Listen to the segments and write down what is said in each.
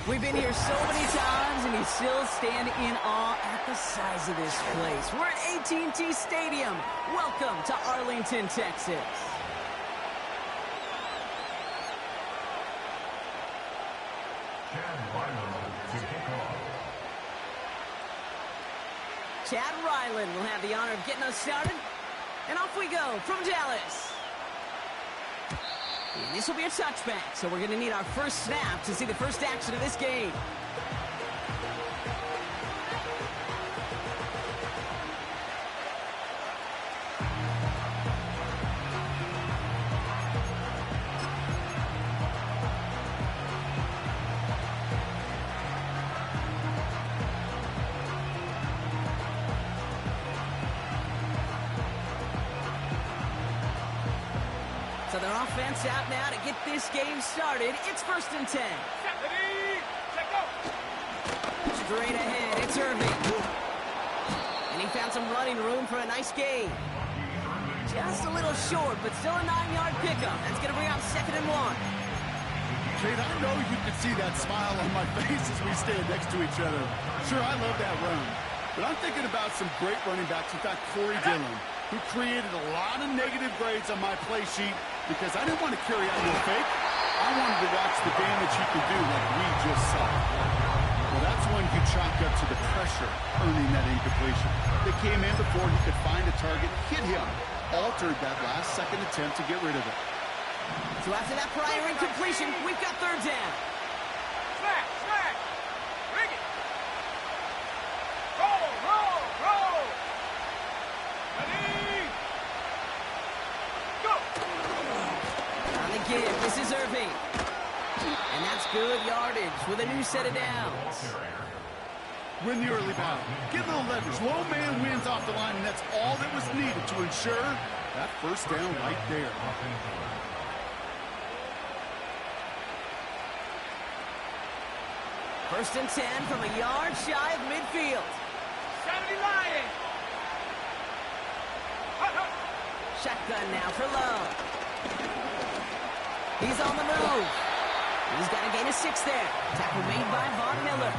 We've been here so many times, and you still stand in awe at the size of this place. We're at AT&T Stadium. Welcome to Arlington, Texas. Chad Ryland will have the honor of getting us started. And off we go from Dallas. And this will be a touchback, so we're going to need our first snap to see the first action of this game. So their offense out now to get this game started. It's 1st and 10. Straight ahead, it's Irving. And he found some running room for a nice gain. Just a little short, but still a 9-yard pickup. That's going to bring up 2nd and 1. Kate, I know you can see that smile on my face as we stand next to each other. Sure, I love that run. But I'm thinking about some great running backs. In fact, Corey Dillon, who created a lot of negative grades on my play sheet because I didn't want to carry out your fake. I wanted to watch the damage he could do like we just saw. Well, that's one you chalk up to the pressure earning that incompletion. They came in before he could find a target, hit him, altered that last-second attempt to get rid of it. So after that prior incompletion, we've got 3rd down. Smack! Bring it! Roll! Ready! Go! On the give, this is Irving. And that's good yardage with a new set of downs. Win the early battle. Get a little leverage. Low man wins off the line, and that's all that was needed to ensure that first down right there. First and 10 from a yard shy of midfield. 70 Lions! Shotgun now for Love. He's on the move. He's got a gain of 6 there. Tackle made by Von Miller.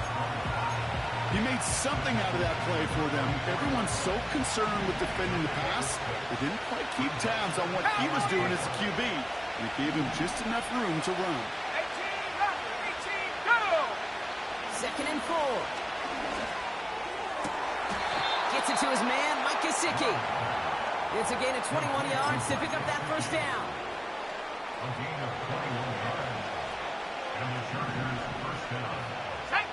He made something out of that play for them. Everyone's so concerned with defending the pass, they didn't quite keep tabs on what he was doing as a QB. And it gave him just enough room to run. 18, go! 2nd and 4. Gets it to his man, Mike Gesicki. It's a gain of 21 yards to pick up that first down. A gain of 21 yards. And the Chargers first down. Set!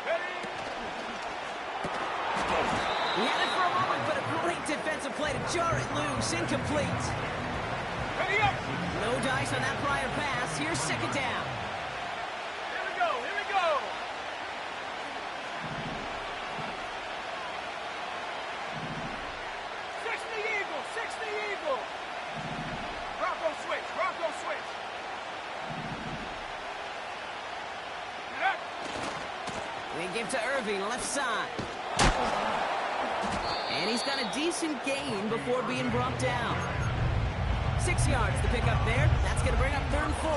Ready? He had it for a moment, but a great defensive play to jar it loose. Incomplete. Ready up! No dice on that prior pass. Here's 2nd down. Here we go! 60 Eagle! Bronco switch! We give to Irving, left side. And he's got a decent gain before being brought down. 6 yards to pick up there. That's going to bring up 3rd and 4.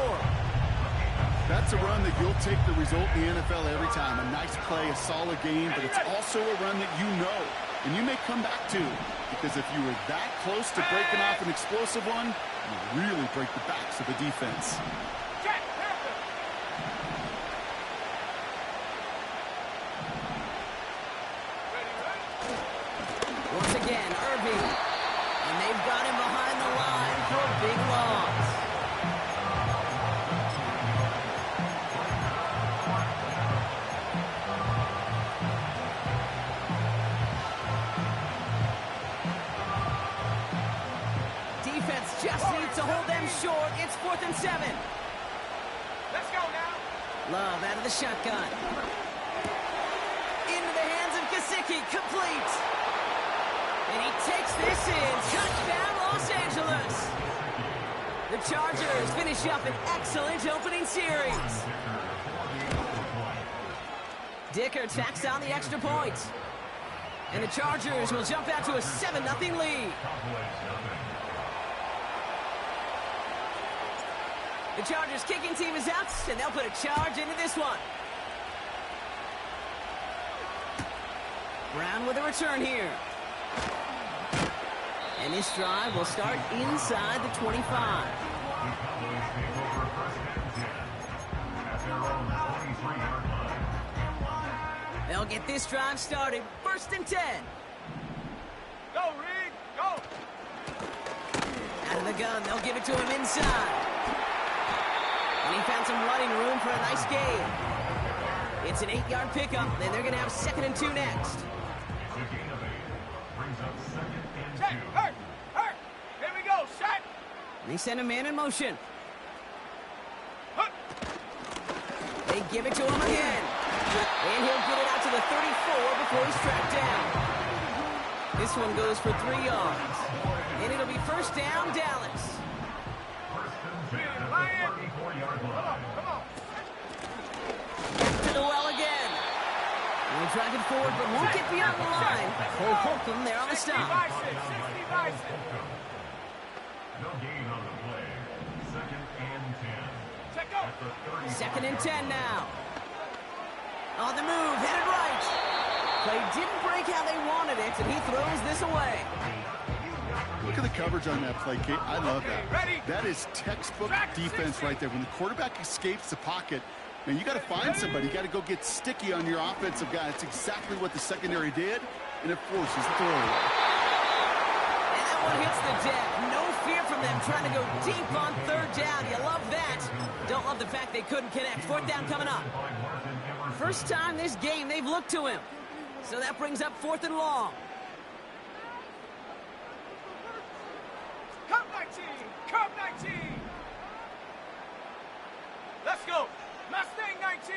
That's a run that you'll take the result in the NFL every time. A nice play, a solid game, but it's also a run that you know and you may come back to. Because if you were that close to breaking off an explosive one, you really break the backs of the defense. Once again, Irving. And they've got him behind the line for a big loss. Defense just needs to hold them short. It's 4th and 7. Let's go now. Love out of the shotgun. Into the hands of Gesicki. Complete. And he takes this in. Touchdown, Los Angeles. The Chargers finish up an excellent opening series. Dicker tacks down the extra point. And the Chargers will jump out to a 7-0 lead. The Chargers kicking team is out, and they'll put a charge into this one. Brown with a return here. And this drive will start inside the 25. The Cowboys take over first and 10 at their own 23-yard line. They'll get this drive started. First and 10. Go, Rig, go. Out of the gun, they'll give it to him inside. And he found some running room for a nice gain. It's an 8-yard pickup, and they're going to have 2nd and 2 next. It's a gain of 8. Brings up 2nd and 2. Check, hurt. Here we go, shot. And they send a man in motion. Hook. They give it to him again. And he'll get it out to the 34 before he's tracked down. This one goes for 3 yards. And it'll be first down, Dallas. First and 10 at the 34-yard line. Come on. Back to the well again. We'll drive it forward, but won't get beyond the line. Cole Holcomb there on the 60 stop. by 6, 60 by 6. No gain on the play. 2nd and 10 Check out. at the 30. 2nd and 10 now. On the move, headed right. Play didn't break how they wanted it, and he throws this away. Look at the coverage on that play, Kate. I love that. Ready. That is textbook defense right there. When the quarterback escapes the pocket, man, you got to find somebody. You got to go get sticky on your offensive guy. That's exactly what the secondary did, and it forces the throwaway. And that one hits the deck. No fear from them trying to go deep on 3rd down. You love that. Don't love the fact they couldn't connect. 4th down coming up. First time this game they've looked to him. So that brings up 4th and long. Come 19. Come 19. Let's go. Mustang 19.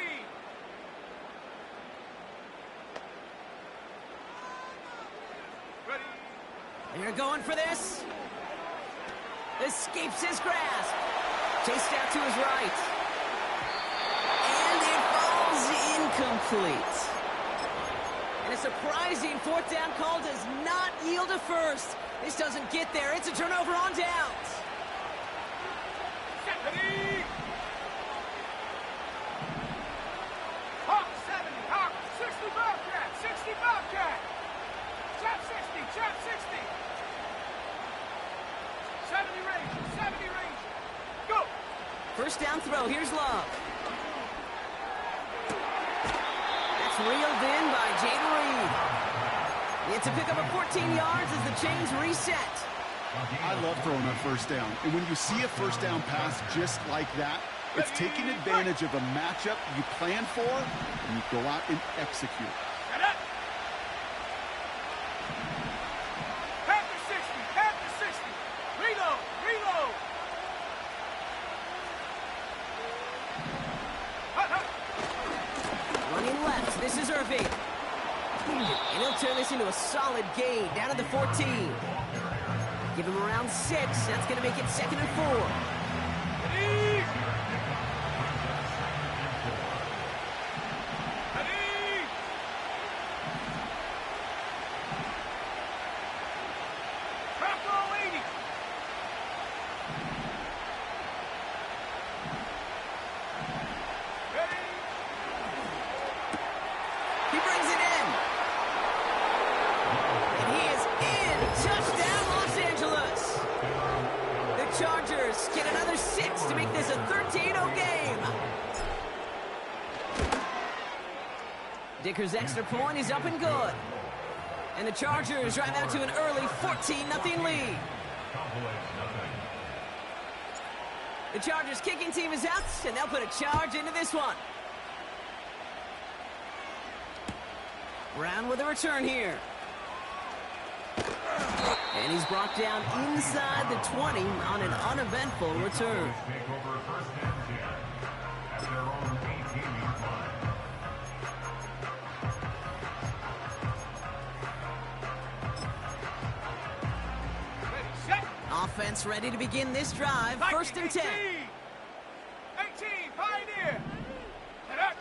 Ready. They're going for this. Escapes his grasp. Chased out to his right. And it falls incomplete. And a surprising 4th down call does not yield a first. This doesn't get there. It's a turnover on downs. Ready. Hawk 70. Hawk 60 Bobcat. 60 Bobcat. Chop 60. Chop 60. 70 Ranger. 70 Ranger. Go. First down throw. Here's Love. That's reeled in by Jaden Reed. It's a pickup of 14 yards as the chains reset. I love throwing on 1st down. And when you see a 1st down pass just like that, it's taking advantage of a matchup you plan for, and you go out and execute. Get up. Panther 60. Panther 60. Reload. Reload. Hut, hut. Running left. This is Irving. And he'll turn this into a solid gain down at the 14. Give him around 6. That's going to make it 2nd and 4. Ready. Ready. Bronco 80. Ready. He brings it in. And he is in. Touchdown, Los Angeles. The Chargers get another 6 to make this a 13-0 game. Dicker's extra point is up and good. And the Chargers drive out to an early 14-0 lead. The Chargers kicking team is out, and they'll put a charge into this one. Brown with a return here. And he's brought down inside the 20 on an uneventful return. Take over 1st and 10 at their own 18-yard line. Ready. Set. Offense ready to begin this drive. 1st and 10. 18. Pioneer. Get up.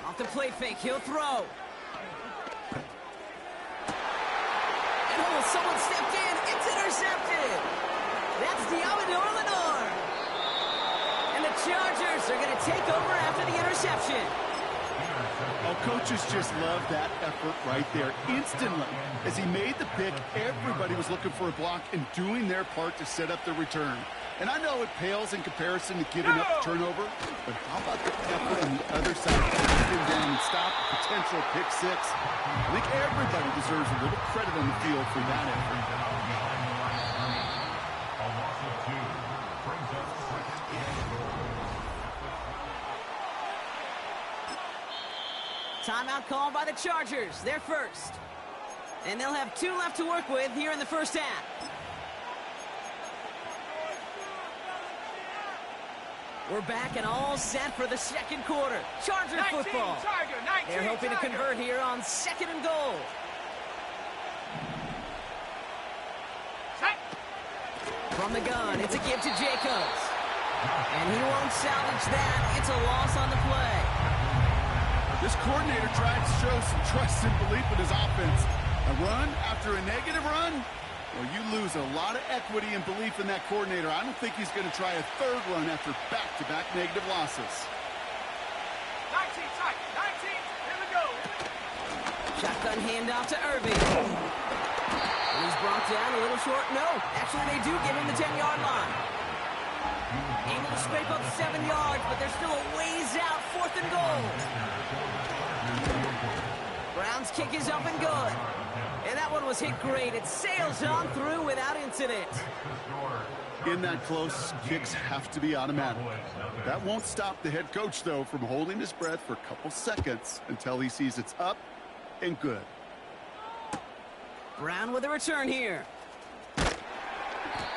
Off the play fake, he'll throw. And oh, someone stepped in. It's intercepted. That's Diamador Lenore. And to take over after the interception. Oh, coaches just love that effort right there. Instantly, as he made the pick, everybody was looking for a block and doing their part to set up the return. And I know it pales in comparison to giving up the turnover, but how about the effort on the other side to keep him down and stop a potential pick six? I think everybody deserves a little credit on the field for that effort. A loss of 2 brings up second and goal. Timeout called by the Chargers. They're first. And they'll have 2 left to work with here in the first half. We're back and all set for the second quarter. Charger football. Tiger, 19, They're hoping to convert here on 2nd and goal. Set. From the gun, it's a give to Jacobs. And he won't salvage that. It's a loss on the play. This coordinator tried to show some trust and belief in his offense. A run after a negative run? Well, you lose a lot of equity and belief in that coordinator. I don't think he's going to try a 3rd run after back-to-back negative losses. 19, tight. 19, here we go. Shotgun handoff to Irving. He's brought down a little short. No, actually they do give him the 10-yard line. Able to scrape up 7 yards, but they're still a ways out. 4th and goal. Brown's kick is up and good. And that one was hit great. It sails on through without incident. In that close, kicks have to be automatic. That won't stop the head coach, though, from holding his breath for a couple seconds until he sees it's up and good. Brown with a return here.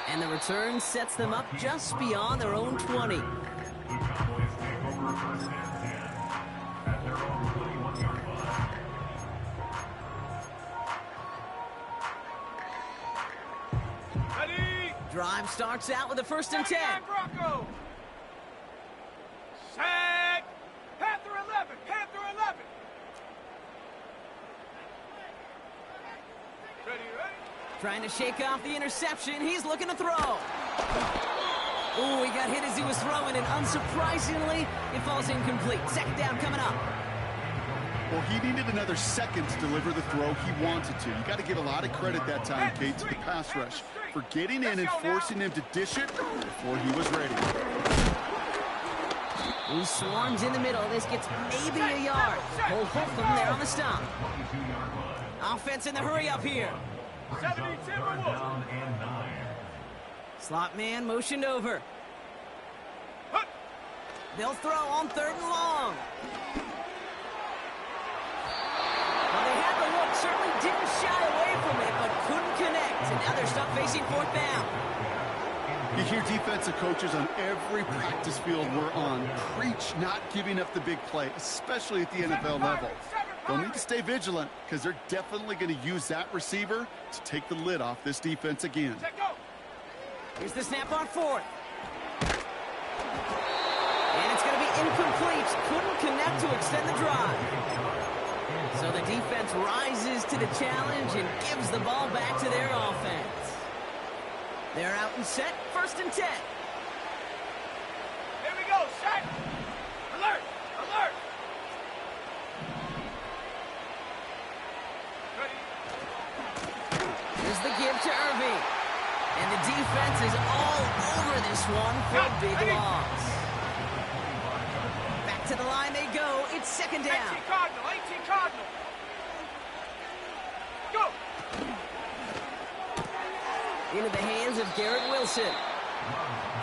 And the return sets them up just beyond their own 20. The Cowboys take over first and 10 at their own 21-yard line. Ready. Drive starts out with a 1st and 10. Bronco. Set. Panther 11. Panther 11. Ready, ready. Trying to shake off the interception. He's looking to throw. Ooh, he got hit as he was throwing, and unsurprisingly, it falls incomplete. 2nd down coming up. Well, he needed another second to deliver the throw he wanted to. You got to give a lot of credit that time, Kate, to the pass rush for getting in and forcing him to dish it before he was ready. He swarms in the middle. This gets maybe a yard. Hold Holcomb there on the stop. Offense in the hurry up here. 70 Timberwolves. Down and 9. Slot man motioned over. They'll throw on 3rd and long. Well, they had the look, certainly didn't shy away from it, but couldn't connect. And now they're stuck facing 4th down. You hear defensive coaches on every practice field we're on preach not giving up the big play, especially at the NFL level. They'll need to stay vigilant because they're definitely going to use that receiver to take the lid off this defense again. Set, go. Here's the snap on 4th. And it's going to be incomplete. Couldn't connect to extend the drive. So the defense rises to the challenge and gives the ball back to their offense. They're out and set. 1st and 10. Here we go. Set. Alert. Alert. Ready. Here's the give to Irving. And the defense is all over this one for a big loss. Back to the line they go. It's 2nd down. 18 Cardinal. 18 Cardinal. Go. Into the hands of Garrett Wilson.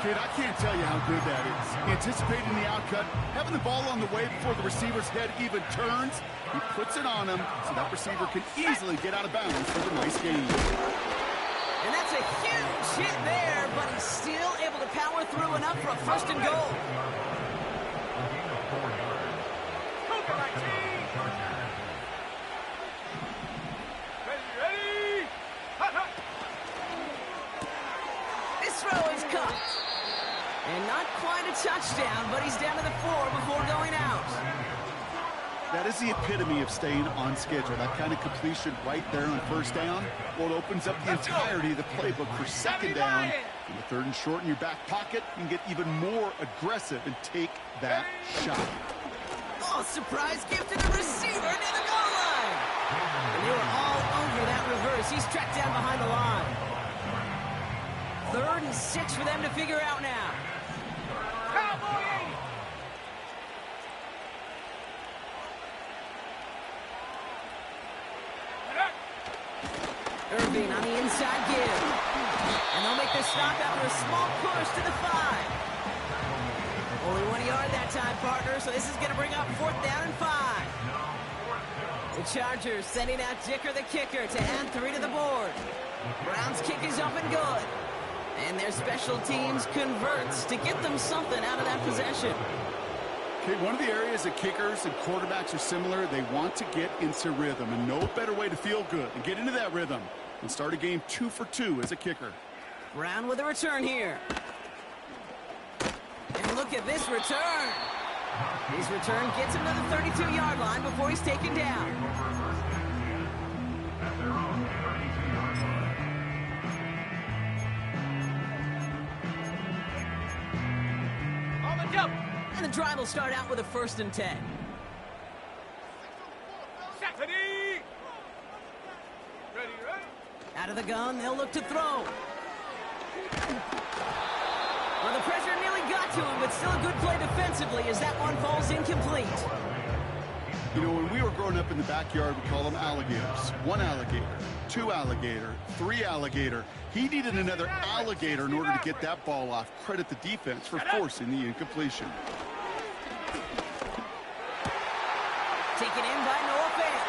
Kid, I can't tell you how good that is. Anticipating the outcut, having the ball on the way before the receiver's head even turns, he puts it on him so that receiver can easily get out of bounds for the nice gain. And that's a huge hit there, but he's still able to power through enough for a 1st and goal. Cougar 19. Ready, ready. Hut, hut. This throw is cut. And not quite a touchdown, but he's down to the 4 before going out. That is the epitome of staying on schedule. That kind of completion right there on first down, well, it opens up the entirety of the playbook for second down. In the third and short in your back pocket, you can get even more aggressive and take that shot. Oh, surprise gift to the receiver near the goal line. And they were all over that reverse. He's tracked down behind the line. 3rd and 6 for them to figure out now. Cowboy 80. Irving on the inside give. And they'll make their stop after a small push to the 5. Only 1 yard that time, partner, so this is going to bring up 4th down and 5. The Chargers sending out Dicker the kicker to add 3 to the board. Brown's kick is up and good. And their special teams converts to get them something out of that possession. Okay, one of the areas that kickers and quarterbacks are similar, they want to get into rhythm, and no better way to feel good and get into that rhythm and start a game 2 for 2 as a kicker. Brown with a return here. And look at this return. His return gets him to the 32-yard line before he's taken down. On the jump. And the drive will start out with a 1st and 10. Stephanie. Ready. Out of the gun, they'll look to throw. Well, the pressure nearly got to him, but still a good play defensively as that one falls incomplete. You know, when we were growing up in the backyard, we call them alligators. 1 alligator, 2 alligator, 3 alligator. He needed another alligator in order to get that ball off. Credit the defense for forcing the incompletion. Taken in by Noah Fant.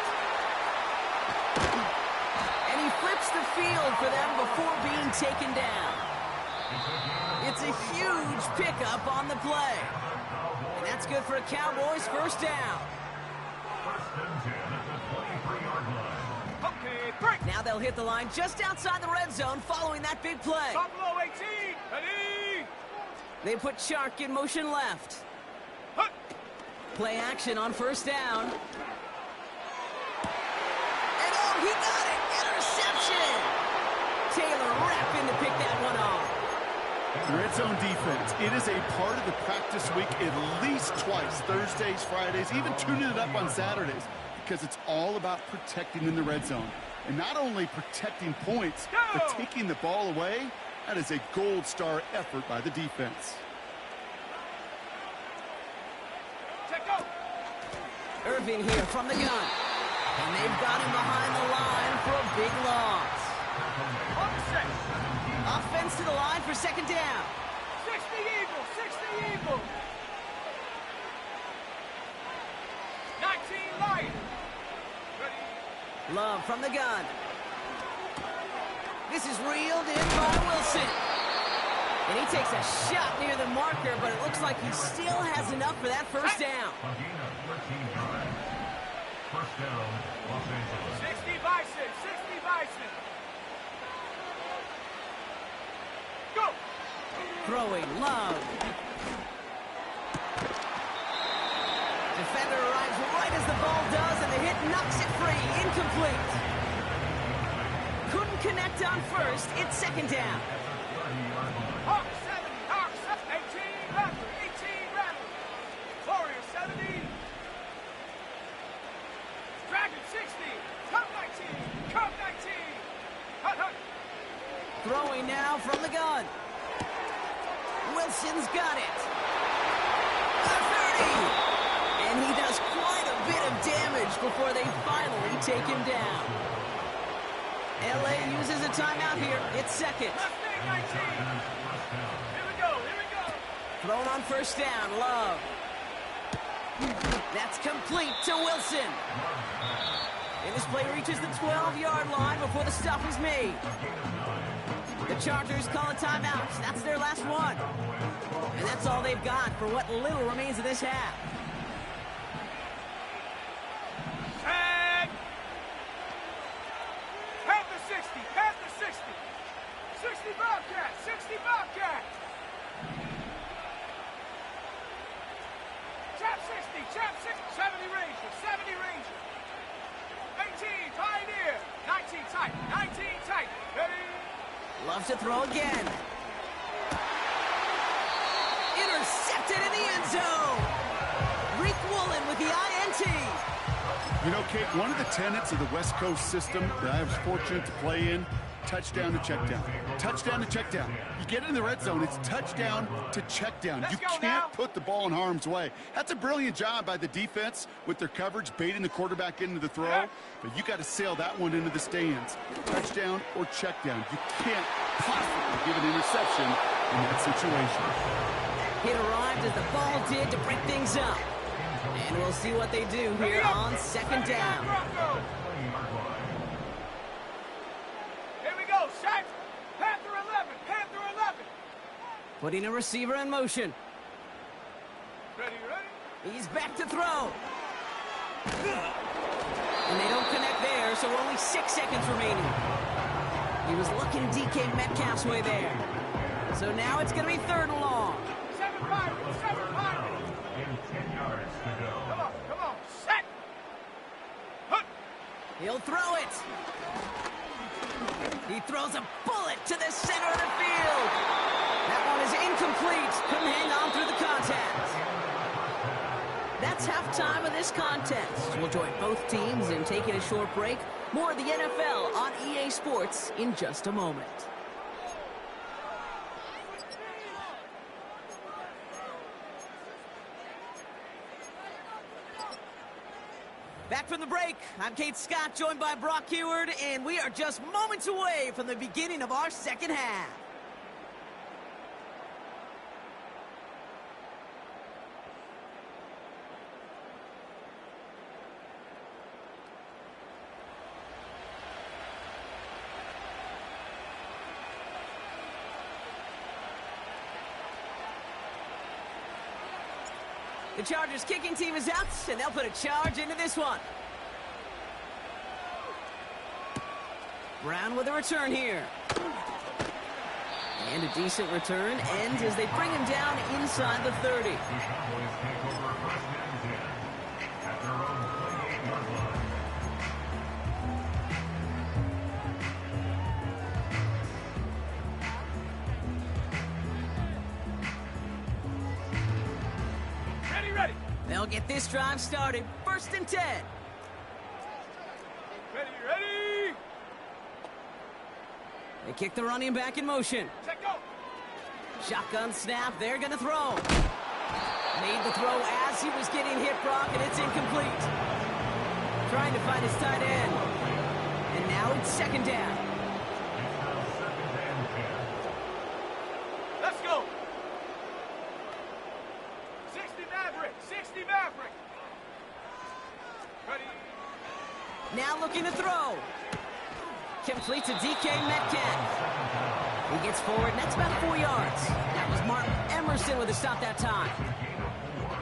And he flips the field for them before being taken down. It's a huge pickup on the play. And that's good for a Cowboys 1st down. Okay, 3. Now they'll hit the line just outside the red zone following that big play. Buffalo 18. Ready. They put Chark in motion left. Hut. Play action on 1st down. And oh, he got it! Interception! Taylor rapping to pick that one off. Red zone defense, it is a part of the practice week at least twice, Thursdays, Fridays, even tuning it up on Saturdays, because it's all about protecting in the red zone. And not only protecting points, but taking the ball away. That is a gold star effort by the defense. Irving here from the gun. And they've got him behind the line for a big loss. Offense to the line for 2nd down. 60 Eagles, 60 Eagles. 19 Lions. Ready. Love from the gun. This is reeled in by Wilson. And he takes a shot near the marker, but it looks like he still has enough for that 1st down. 60 Bison, 60 Bison. Go. Throwing, Love. Defender arrives right as the ball does, and the hit knocks it free. Incomplete. Couldn't connect on 1st. It's 2nd down. Hawks 70, Hawks 18 Rattler, 18 Rattler. Warrior 70. Dragon 60, Cup 19, Cup 19. Hut, hut. Throwing now from the gun. Wilson's got it. The 30. And he does quite a bit of damage before they finally take him down. LA uses a timeout here. It's 2nd. Mustang 19. Here we go, here we go. Thrown on 1st down, Love. That's complete to Wilson. And this play reaches the 12-yard line before the stop is made. The Chargers call a timeout. That's their last one. And that's all they've got for what little remains of this half. Tag. Panther 60, Panther 60. 60 Bobcat, 60 Bobcat. Trap 60. champ 6, 70 Ranger, 70 Ranger. 18, Pioneer. 19 tight, 19 tight. Ready? Loves to throw again. Intercepted in the end zone. Reek Woolen with the INT. You know, Kate, one of the tenets of the West Coast system that I was fortunate to play in, touchdown to check down. Touchdown to check down. You get in the red zone, it's touchdown to check down. You can't put the ball in harm's way. That's a brilliant job by the defense with their coverage, baiting the quarterback into the throw. But you got to sail that one into the stands. Touchdown or check down. You can't possibly give an interception in that situation. It arrived as the ball did to break things up. And we'll see what they do here on second down. Here we go, set. Panther 11, Panther 11. Putting a receiver in motion. Ready, ready? He's back to throw. And they don't connect there, so only 6 seconds remaining. He was looking DK Metcalf's way there. So now it's going to be 3rd and long. 7 Pirates, 7 Pirates. And 10 yards to go. Come on, set. Hunt. He'll throw it. He throws a bullet to the center of the field. That one is incomplete. Couldn't hang on through the contact. That's halftime of this contest. We'll join both teams in taking a short break. More of the NFL on EA Sports in just a moment. Back from the break, I'm Kate Scott, joined by Brock Heward, and we are just moments away from the beginning of our second half. The Chargers kicking team is out, and they'll put a charge into this one. Brown with a return here. And a decent return ends as they bring him down inside the 30. The Cowboys take over 1st and 10 at their own 28-yard line. Ready, ready. They'll get this drive started. 1st and 10. Ready, ready. They kick the running back in motion. Check go. Shotgun snap, they're gonna throw. Made the throw as he was getting hit, Brock, and it's incomplete. Trying to find his tight end. And now it's 2nd down. Let's go. 60 Maverick, 60 Maverick. Ready. Now looking to throw. Complete to DK Metcalf. He gets forward, and that's about 4 yards. That was Mark Emerson with a stop that time.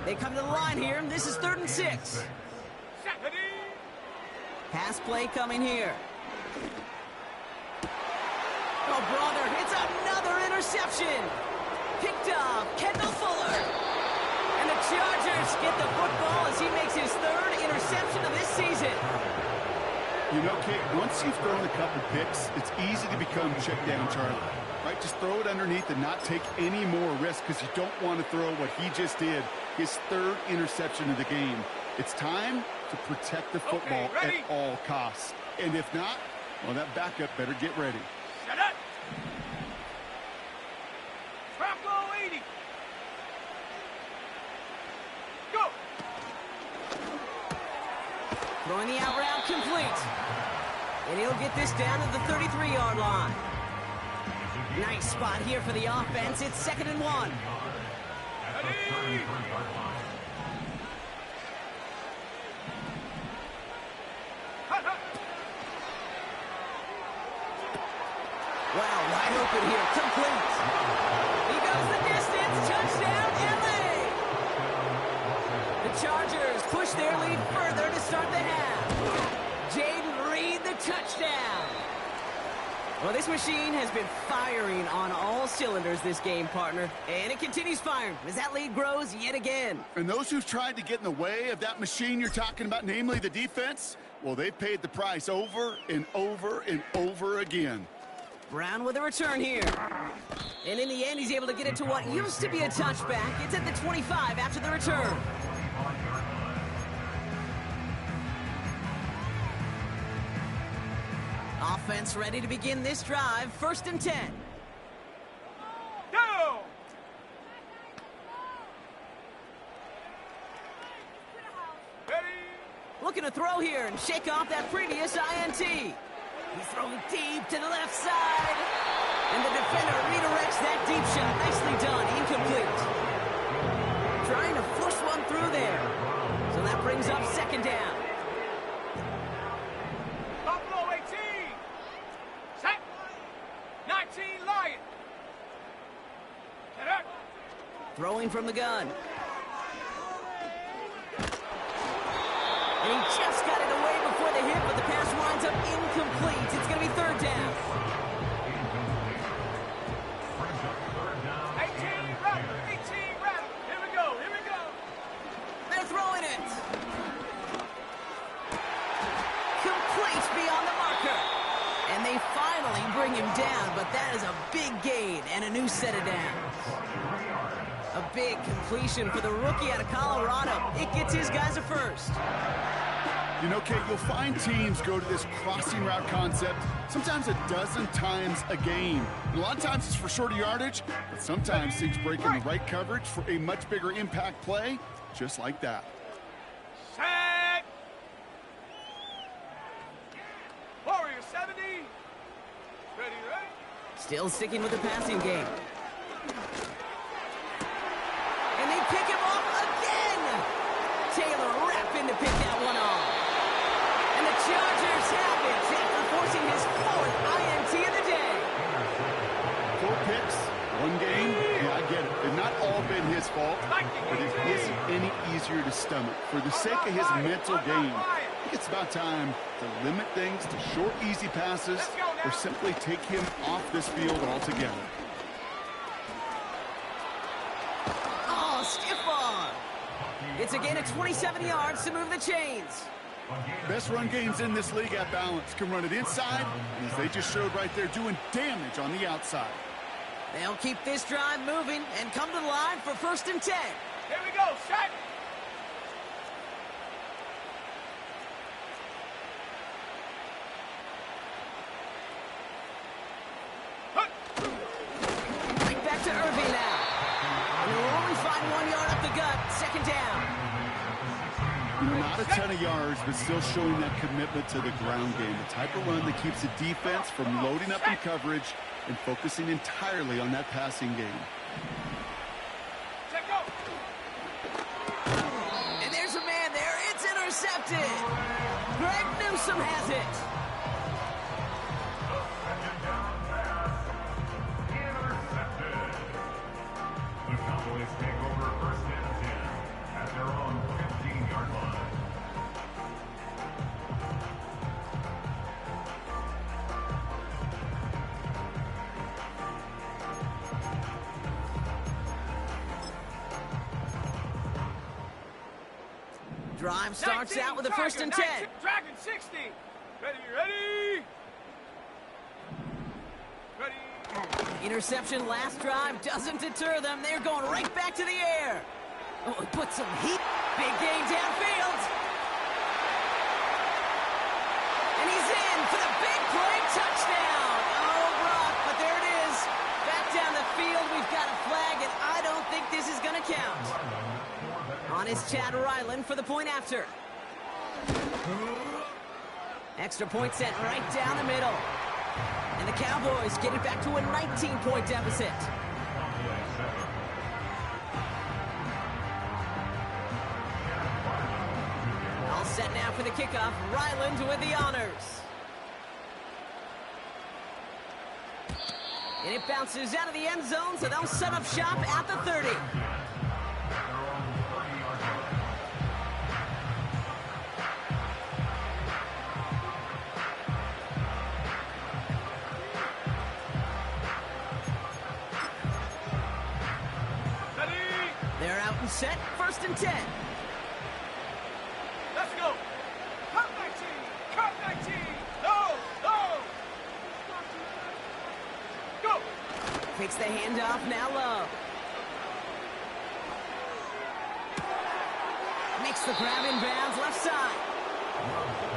They come to the line here, and this is 3rd and 6. Ready. Pass play coming here. Oh, brother, it's another interception. Picked off Kendall Fuller. And the Chargers get the football as he makes his 3rd interception of this season. You know, Kate, once you've thrown a couple picks, it's easy to become check down Charlie, right? Just throw it underneath and not take any more risk because you don't want to throw what he just did, his 3rd interception of the game. It's time to protect the football at all costs. And if not, well, that backup better get ready. Shut up. Traplow 80. Go. Throwing the out route complete. And he'll get this down to the 33-yard line. Nice spot here for the offense. It's 2nd and 1. Ready. Wow, wide open here. Complete. He goes the distance. Touchdown, LA. The Chargers push their lead further to start the half. Jaden Reed, the touchdown. Well, this machine has been firing on all cylinders this game, partner. And it continues firing as that lead grows yet again. And those who've tried to get in the way of that machine you're talking about, namely the defense, well, they've paid the price over and over and over again. Brown with a return here. And in the end, he's able to get it to what used to be a touchback. It's at the 25 after the return. Offense ready to begin this drive. 1st and 10. Go! Ready? Looking to throw here and shake off that previous INT. He's throwing deep to the left side. And the defender redirects that deep shot. Nicely done. Incomplete. Trying to force one through there. So that brings up 2nd down. Buffalo 18. Set. 19 Lion. Get up. Throwing from the gun. And he just got it away before the hit, but the pass winds up incomplete. It's going to be 3rd down. 18 rattle. 18 rattle. Here we go. Here we go. They're throwing it. Complete beyond the marker. And they finally bring him down, but that is a big gain and a new set of downs. A big completion for the rookie out of Colorado. It gets his guys a first. You know, Kate, you'll find teams go to this crossing route concept sometimes a dozen times a game. And a lot of times it's for shorter yardage, but sometimes teams break in the right coverage for a much bigger impact play, just like that. Set. Warrior 70. Ready, ready. Still sticking with the passing game. And they pick him off again. Taylor rapping to pick that one off. And the Chargers have it after forcing his 4th INT of the day. 4 picks, 1 game. Yeah, I get it. They've not all been his fault, but it isn't any easier to stomach. For the sake of his mental game, I think it's about time to limit things to short, easy passes or simply take him off this field altogether. Oh, stiff arm. It's a gain of 27 yards to move the chains. Best run games in this league at balance. Can run it inside, and as they just showed right there, doing damage on the outside. They'll keep this drive moving and come to the line for 1st and 10. Here we go. Set. Right back to Irving now. And they'll only find 1 yard up the gut. 2nd down. Not a ton of yards, but still showing that commitment to the ground game. The type of run that keeps the defense from loading up in coverage and focusing entirely on that passing game. Set, go. And there's a man there. It's intercepted. Greg Newsome has it. Intercepted. The Cowboys take over 1st and 10 at their own 15-yard line. Drive starts 19, out with a 1st and 10. Dragon 60. Ready, ready. Ready. Interception last drive doesn't deter them. They're going right back to the air. Oh, he put some heat. Big gain downfield. And he's in for the big play touchdown. Oh, Brock, but there it is. Back down the field, we've got a flag, and I don't think this is going to count. On is Chad Ryland for the point after. Extra point sent right down the middle. And the Cowboys get it back to a 19-point deficit. All set now for the kickoff. Ryland with the honors. And it bounces out of the end zone, so they'll set up shop at the 30. They're out and set, 1st and 10. Let's go. Cut 19. Cut 19. No. No. Go. Takes the handoff, now Love. Makes the grab in bounds, left side.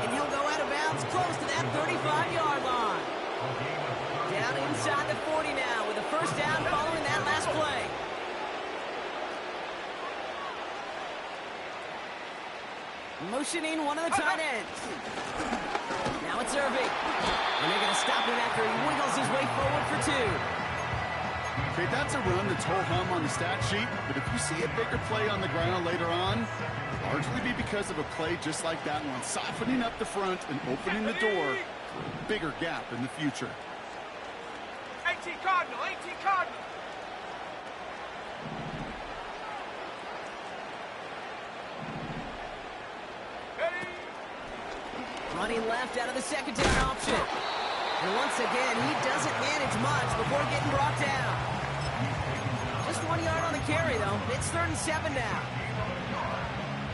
And he'll go out of bounds close to that 35-yard line. Down inside the 40 now with a 1st down following that last play. Motioning one of the tight ends. Now it's Irving. And they're going to stop him after he wiggles his way forward for 2. Okay, that's a run that's ho-hum on the stat sheet, but if you see a bigger play on the ground later on, largely be because of a play just like that one, softening up the front and opening the door for a bigger gap in the future. 18 Cardinal. 18 Cardinal. Running left out of the 2nd down option. And once again, he doesn't manage much before getting brought down. Just 1 yard on the carry, though. It's 3rd and 7 now.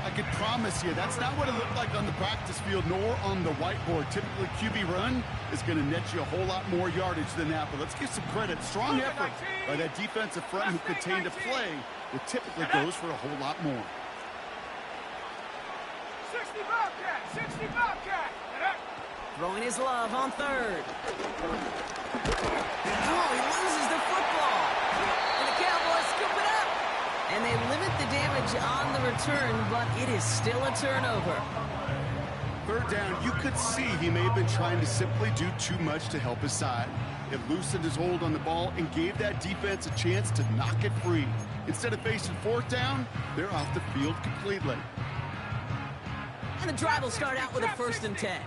I could promise you that's not what it looked like on the practice field nor on the whiteboard. Typically, QB run is going to net you a whole lot more yardage than that. But let's give some credit. Strong effort by that defensive front who contained a play that typically goes for a whole lot more. 60 Bobcat. 60 Bobcat. Throwing his Love on 3rd. Oh, he loses the football. And the Cowboys scoop it up. And they limit the damage on the return, but it is still a turnover. 3rd down, you could see he may have been trying to simply do too much to help his side. It loosened his hold on the ball and gave that defense a chance to knock it free. Instead of facing 4th down, they're off the field completely. And the drive will start out with a 1st and 10.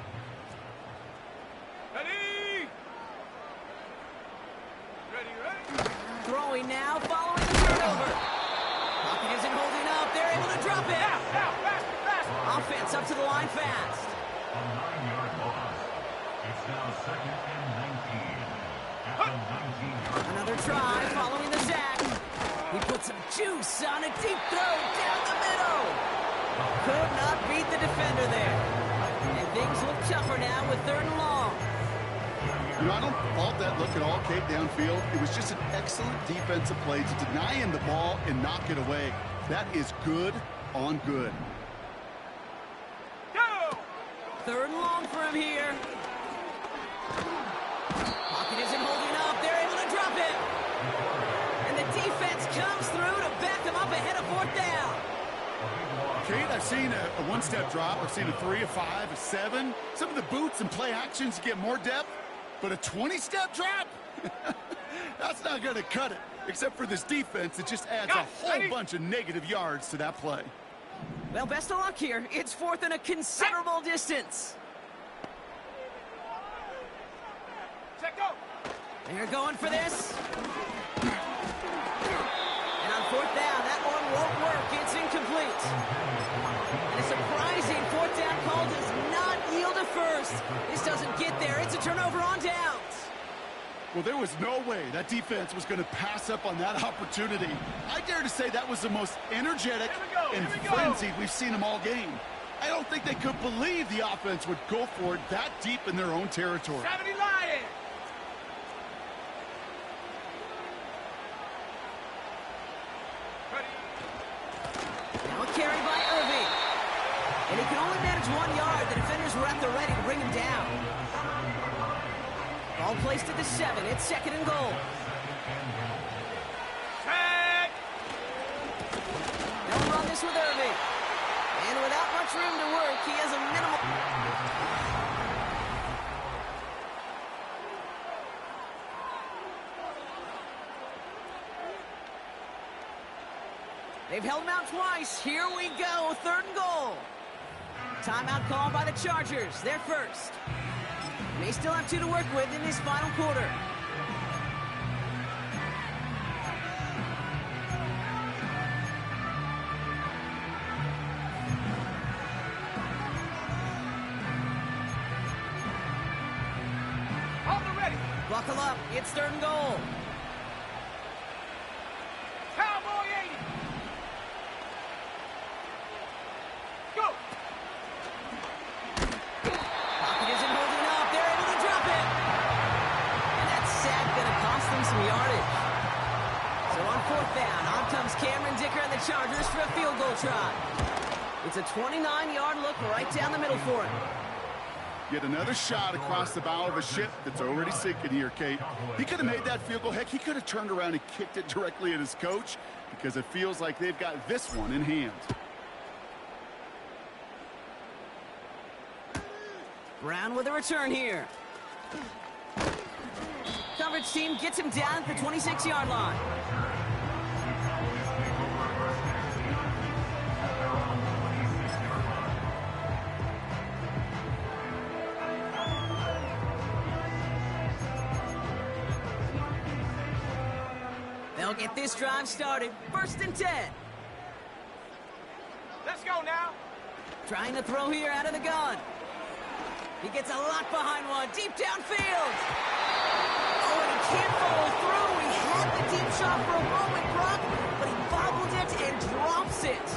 Ready? Ready? Throwing now, following the turnover. Pocket isn't holding up. They're able to drop it. Now, faster. Offense up to the line fast. A 9-yard loss. It's now 2nd and 19. At the 19-yard line. Another try following the sack. He put some juice on a deep throw down the middle. Could not beat the defender there. And things look tougher now with 3rd and long. You know, I don't fault that look at all, Kate, downfield. It was just an excellent defensive play to deny him the ball and knock it away. That is good on good. Go! 3rd and long for him here. Pocket isn't holding up. They're able to drop it. And the defense comes through to back him up ahead of 4th down. Kate, I've seen a one-step drop. I've seen a 3, a 5, a 7. Some of the boots and play actions get more depth, but a 20-step drop? That's not going to cut it. Except for this defense, it just adds a whole bunch of negative yards to that play. Well, best of luck here. It's 4th and a considerable distance. Check go. They're going for this. And on 4th down, that one won't work. It's incomplete. And a surprising 4th down call does not yield a 1st. This doesn't get there. It's a turnover on downs. Well, there was no way that defense was going to pass up on that opportunity. I dare to say that was the most energetic and frenzied we've seen them all game. I don't think they could believe the offense would go for it that deep in their own territory. 70 Lions. Now a carry by Irving. And he can only manage 1 yard. The defenders were at the ready to bring him down. Ball placed at the 7. It's 2nd and goal. Check. They'll run this with Irving. And without much room to work, he has a minimal... They've held him out twice. Here we go. 3rd and goal. Timeout call by the Chargers. They're first. They still have 2 to work with in this final quarter. On the ready. Buckle up. It's 3rd and goal. Cowboy 80. Cameron Dicker and the Chargers for a field goal try. It's a 29-yard look right down the middle for him. Yet another shot across the bow of a ship that's already sinking here, Kate. He could have made that field goal. Heck, he could have turned around and kicked it directly at his coach because it feels like they've got this one in hand. Brown with a return here. Coverage team gets him down at the 26-yard line. They'll get this drive started. 1st and 10. Let's go now. Trying to throw here out of the gun. He gets a lot behind one, deep downfield. Oh, and he can't follow through. He had the deep shot for a moment, Brock, but he bobbled it and drops it.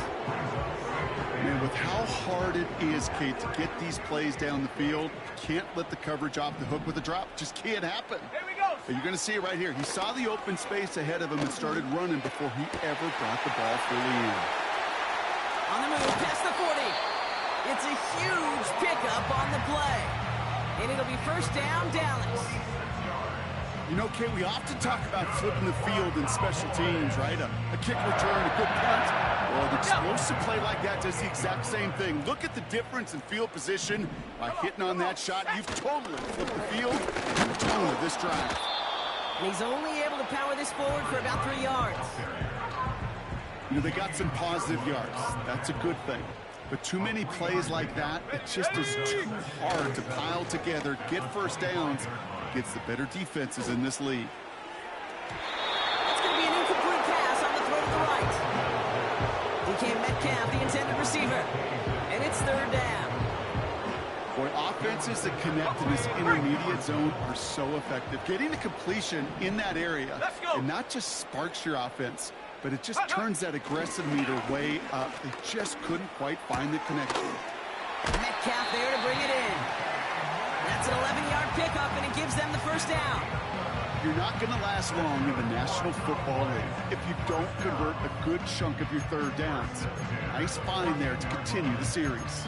Man, with how hard it is, Kate, to get these plays down the field, you can't let the coverage off the hook with a drop. Just can't happen. Here we go. You're going to see it right here. He saw the open space ahead of him and started running before he ever brought the ball fully in. On the move, past the 40. It's a huge pickup on the play. And it'll be 1st down, Dallas. You know, Kate, we often talk about flipping the field in special teams, right? A kick return, a good punt. Well, an explosive play like that does the exact same thing. Look at the difference in field position. By hitting on that shot, you've totally flipped the field and the tone of this drive. And he's only able to power this forward for about 3 yards. You know, they got some positive yards. That's a good thing. But too many plays like that, it just is too hard to pile together, get 1st downs, against the better defenses in this league. It's going to be an incomplete pass on the throw to the right. DK Metcalf, the intended receiver. And it's 3rd down. Boy, offenses that connect in this intermediate zone are so effective. Getting the completion in that area, and not just sparks your offense, but it just turns that aggressive meter way up. They just couldn't quite find the connection. Metcalf there to bring it in. That's an 11-yard pickup, and it gives them the 1st down. You're not going to last long in the National Football League if you don't convert a good chunk of your 3rd downs. Nice find there to continue the series.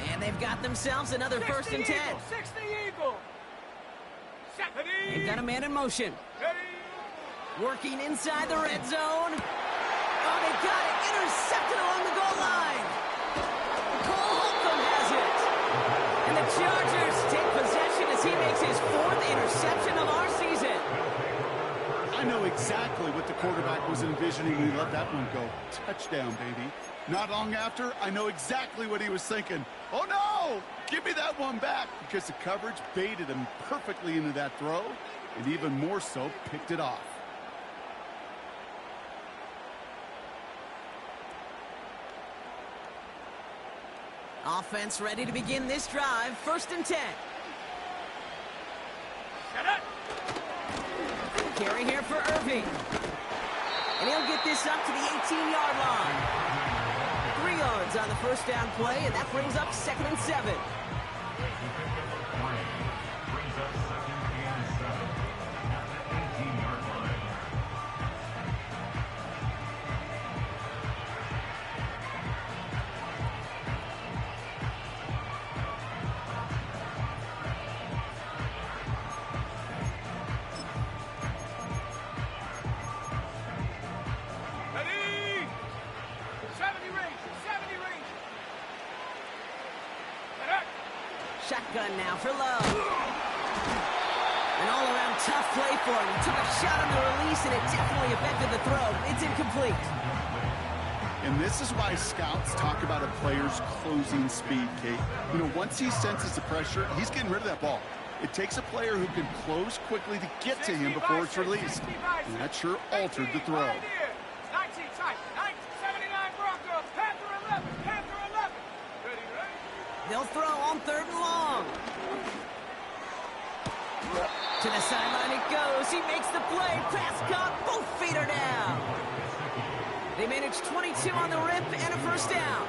And they've got themselves another 1st and 10. 60 Eagle. They've got a man in motion. Working inside the red zone. Oh, they got it. Intercepted along the goal line. Cole Holcomb has it. And the Chargers take possession as he makes his 4th interception of our season. I know exactly what the quarterback was envisioning when he let that one go. Touchdown, baby. Not long after, I know exactly what he was thinking. Oh, no! Give me that one back, because the coverage baited him perfectly into that throw, and even more so, picked it off. Offense ready to begin this drive. 1st and 10. Carry here for Irving. And he'll get this up to the 18-yard line. 3 yards on the 1st down play, and that brings up 2nd and 7. Shotgun now for Love. An all-around tough play for him. He took a shot on the release, and it definitely affected the throw. It's incomplete. And this is why scouts talk about a player's closing speed, Kate. You know, once he senses the pressure, he's getting rid of that ball. It takes a player who can close quickly to get to him before it's released. And that sure altered the throw. 19 tight, 79 Broncos, Panther 11, Panther 11. Ready? They'll throw on 3rd and long. To the sideline it goes. He makes the play. Pass caught. Both feet are down. They managed 22 on the rip and a 1st down.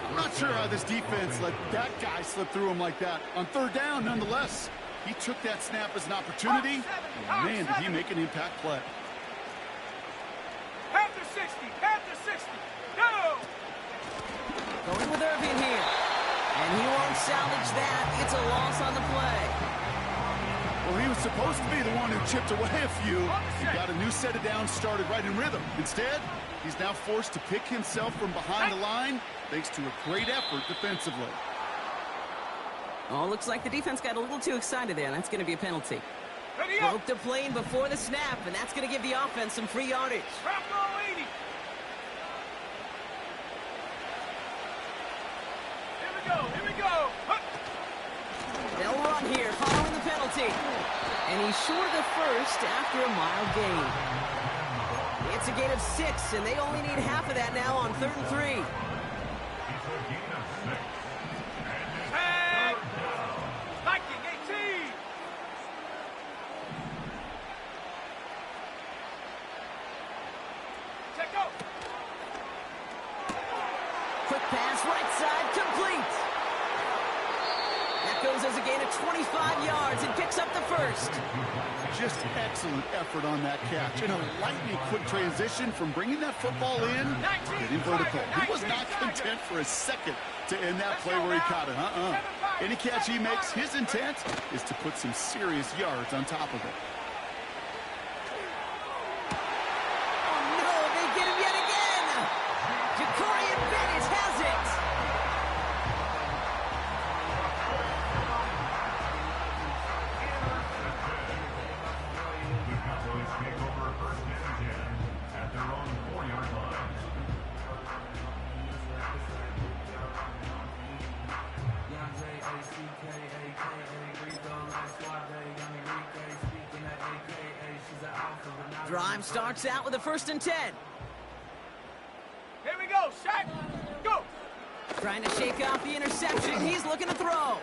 I'm not sure how this defense let that guy slip through him like that. On 3rd down, nonetheless. He took that snap as an opportunity, and man, did he make an impact play. Panther 60, Panther 60, go! Going with Irving here. And he won't salvage that. It's a loss on the play. Well, he was supposed to be the one who chipped away a few. He got a new set of downs started right in rhythm. Instead, he's now forced to pick himself from behind the line thanks to a great effort defensively. Oh, looks like the defense got a little too excited there. That's going to be a penalty. Ready up! Broke the plane before the snap, and that's going to give the offense some free yardage. Trap ball 80! Here we go, here we go! Huh. They'll run here following the penalty. And he's short of the first after a mild gain. It's a gain of 6, and they only need half of that now on 3rd and 3. Tag! Viking 18! Check out! Quick pass, right side, complete. That goes as a gain of 25 yards and picks up the first. Just excellent effort on that catch. And a lightning quick transition from bringing that football in to getting vertical. He was not content for a second to end that play where he caught it. Any catch he makes, his intent is to put some serious yards on top of it. Oh no, they get him yet again. Jacorian Bennett has it. The Cowboys take over 1st and 10 at their own 4-yard line. Drive starts out with a 1st and 10. Here we go, Shaq! Go! Trying to shake off the interception. He's looking to throw.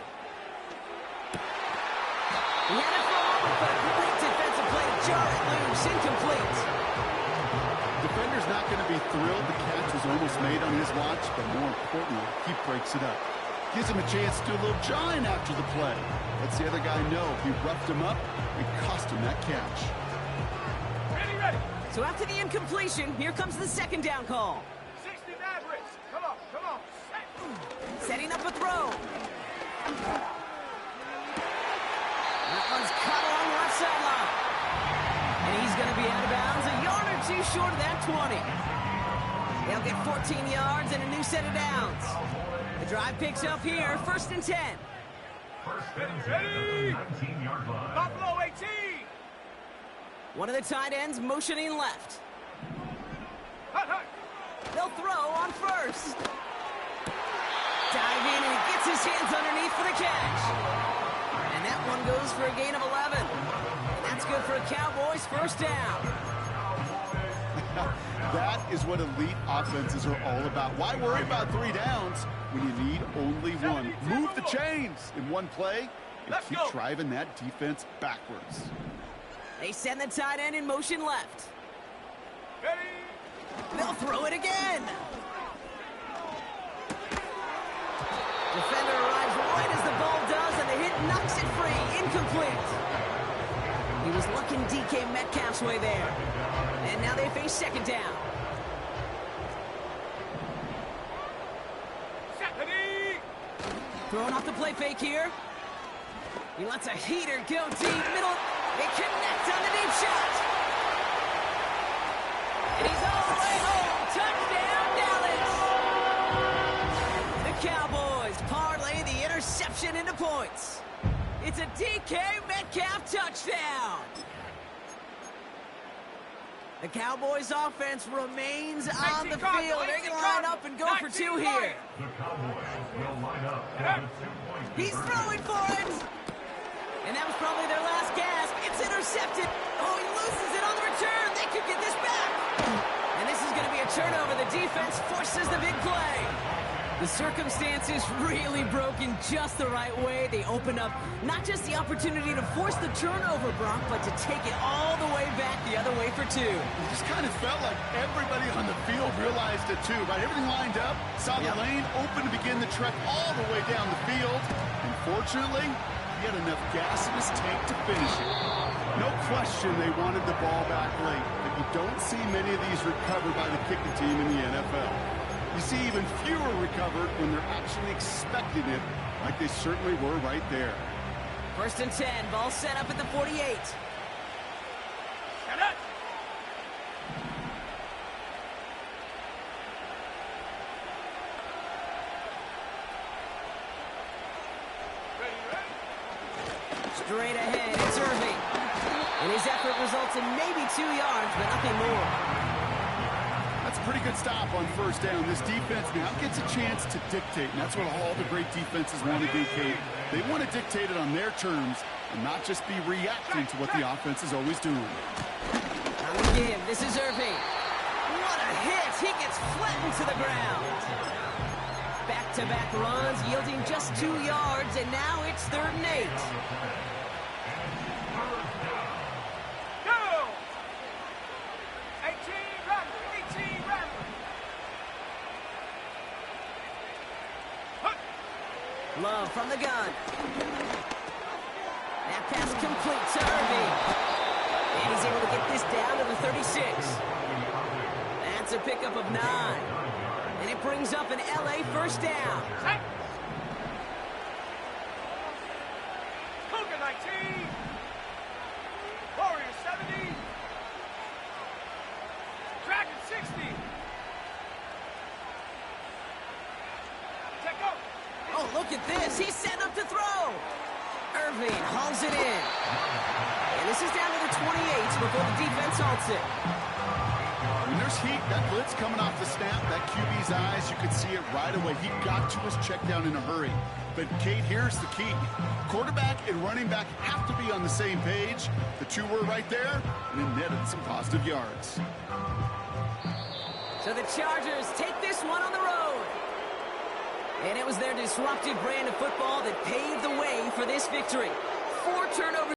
He had it thrown, but a great defensive play to jar it loose. Incomplete. Defender's not going to be thrilled the catch was almost made on his watch, but more importantly, he breaks it up. Gives him a chance to do a little jawing after the play. Lets the other guy know he roughed him up and cost him that catch. Ready, ready! So after the incompletion, here comes the 2nd down call. 60 Mavericks! Come on, come on! Set. Setting up a throw. That one's cut along the left sideline. And he's going to be out of bounds a yard or 2 short of that 20. They'll get 14 yards and a new set of downs. The drive picks up here, 1st and 10. Ready! 19-yard line. Buffalo 18! One of the tight ends motioning left. Hut, hut! They'll throw on 1st. Dive in and he gets his hands underneath for the catch. And that one goes for a gain of 11. And that's good for a Cowboys 1st down. That is what elite offenses are all about. Why worry about 3 downs when you need only one? Move the chains in one play and keep driving that defense backwards. They send the tight end in motion left. Ready! They'll throw it again. Defender arrives right as the ball does, and the hit knocks it free. Incomplete. He was looking DK Metcalf's way there. And now they face 2nd down. Ready! Throwing off the play fake here. He lets a heater go deep. Middle. They connect on the deep shot. And he's all the way home. Touchdown, Dallas. The Cowboys parlay the interception into points. It's a DK Metcalf touchdown. The Cowboys offense remains on the field. They're going to line up and go for 2 here. The Cowboys will line up for the 2-point He's conversion. throwing for it. And that was probably their last gasp. It's intercepted. Oh, he loses it on the return. They could get this back. And this is going to be a turnover. The defense forces the big play. The circumstances really broke in just the right way. They opened up not just the opportunity to force the turnover, Brock, but to take it all the way back the other way for 2. It just kind of felt like everybody on the field realized it too, right? Everything lined up, saw the lane open to begin the trek all the way down the field. And fortunately, the he had enough gas in his tank to finish it. No question they wanted the ball back late, but you don't see many of these recovered by the kicking team in the NFL. You see even fewer recovered when they're actually expecting it, like they certainly were right there. 1st and 10, ball set up at the 48. Shut up! Straight ahead, it's Irving. And his effort results in maybe 2 yards, but nothing more. That's a pretty good stop on 1st down. This defense now gets a chance to dictate, and that's what all the great defenses want to do, Kate. They want to dictate it on their terms and not just be reacting to what the offense is always doing. On the give, this is Irving. What a hit! He gets flattened to the ground. Back-to-back runs yielding just 2 yards, and now it's 3rd and 8. Go! 18 Rattler. Love from the gun. That pass complete to Irving. And he's able to get this down to the 36. That's a pickup of 9. And it brings up an LA 1st down. Cougar 19. Warriors 70. Dragon 60. Check out. Oh, look at this. He's set up to throw. Irving hauls it in. And this is down to the 28 before the defense halts it. When there's heat, that blitz coming off the snap, that QB's eyes, you could see it right away. He got to his check down in a hurry. But, Kate, here's the key. Quarterback and running back have to be on the same page. The two were right there, and it netted some positive yards. So the Chargers take this one on the road. And it was their disruptive brand of football that paved the way for this victory. 4 turnovers.